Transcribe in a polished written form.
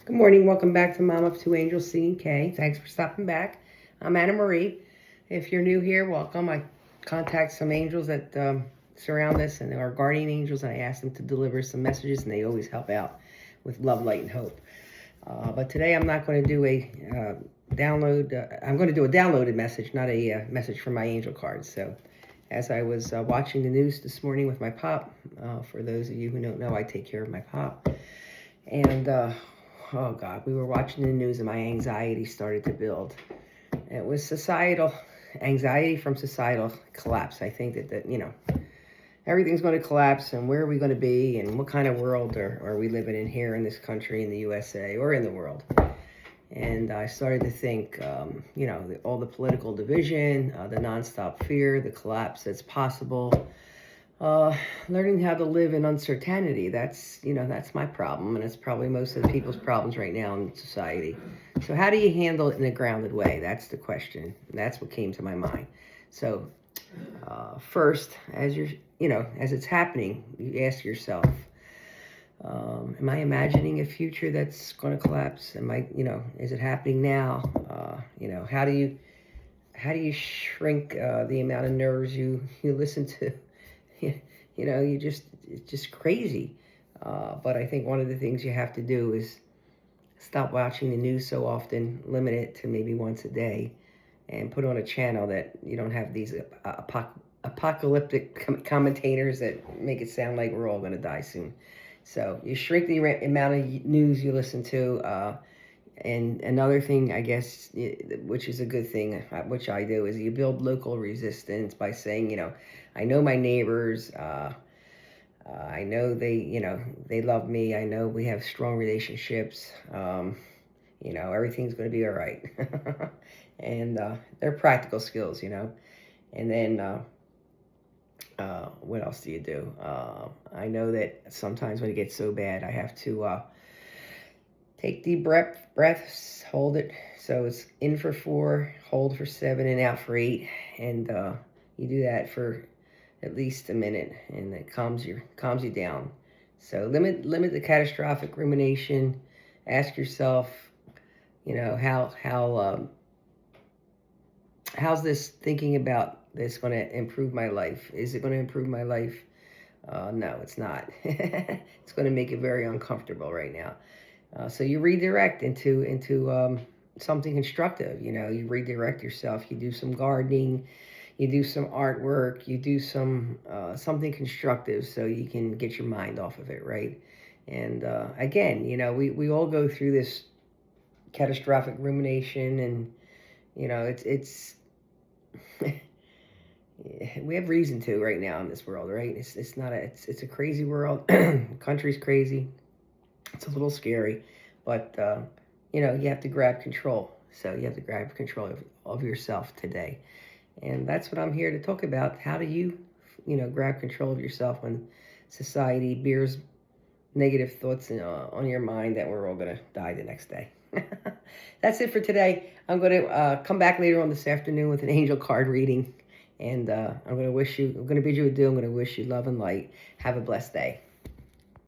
Good morning. Welcome back to Mom of Two Angels, C and K. Thanks for stopping back. I'm Anna Marie. If you're new here, welcome. I contact some angels that surround us and are guardian angels, and I ask them to deliver some messages, and they always help out with love, light, and hope. But today I'm not going to do a download. I'm going to do a downloaded message, not a message from my angel cards. So as I was watching the news this morning with my pop, for those of you who don't know, I take care of my pop. And oh God, we were watching the news and my anxiety started to build. It was societal anxiety from societal collapse. I think that everything's going to collapse, and where are we going to be, and what kind of world are we living in here in this country, in the USA, or in the world? And I started to think, all the political division, the nonstop fear, the collapse that's possible. Learning how to live in uncertainty, that's my problem, and it's probably most of the people's problems right now in society. So how do you handle it in a grounded way? That's the question. That's what came to my mind. So first, as it's happening, you ask yourself, am I imagining a future that's going to collapse? Is it happening now? How do you shrink the amount of nerves you listen to? It's just crazy. But I think one of the things you have to do is stop watching the news so often, limit it to maybe once a day, and put on a channel that you don't have these apocalyptic commentators that make it sound like we're all going to die soon. So you shrink the amount of news you listen to. And another thing, I guess, which is a good thing, which I do, is you build local resistance by saying, I know my neighbors, I know they love me, I know we have strong relationships, everything's going to be all right. And they're practical skills, And then what else do you do? I know that sometimes when it gets so bad, I have to take deep breaths, hold it. So it's in for 4, hold for 7, and out for 8. And you do that for at least a minute, and it calms you down. So limit the catastrophic rumination. Ask yourself, how's this thinking about this going to improve my life? Is it going to improve my life? No, it's not. It's going to make it very uncomfortable right now. So you redirect into something constructive. You redirect yourself. You do some gardening, you do some artwork, you do some something constructive so you can get your mind off of it, right? And again, we all go through this catastrophic rumination, and it's we have reason to right now in this world, right? It's a crazy world. Country's crazy. It's a little scary, but you have to grab control. So you have to grab control of yourself today. And that's what I'm here to talk about. How do you, grab control of yourself when society bears negative thoughts on your mind that we're all going to die the next day? That's it for today. I'm going to come back later on this afternoon with an angel card reading. And I'm going to bid you adieu. I'm going to wish you love and light. Have a blessed day.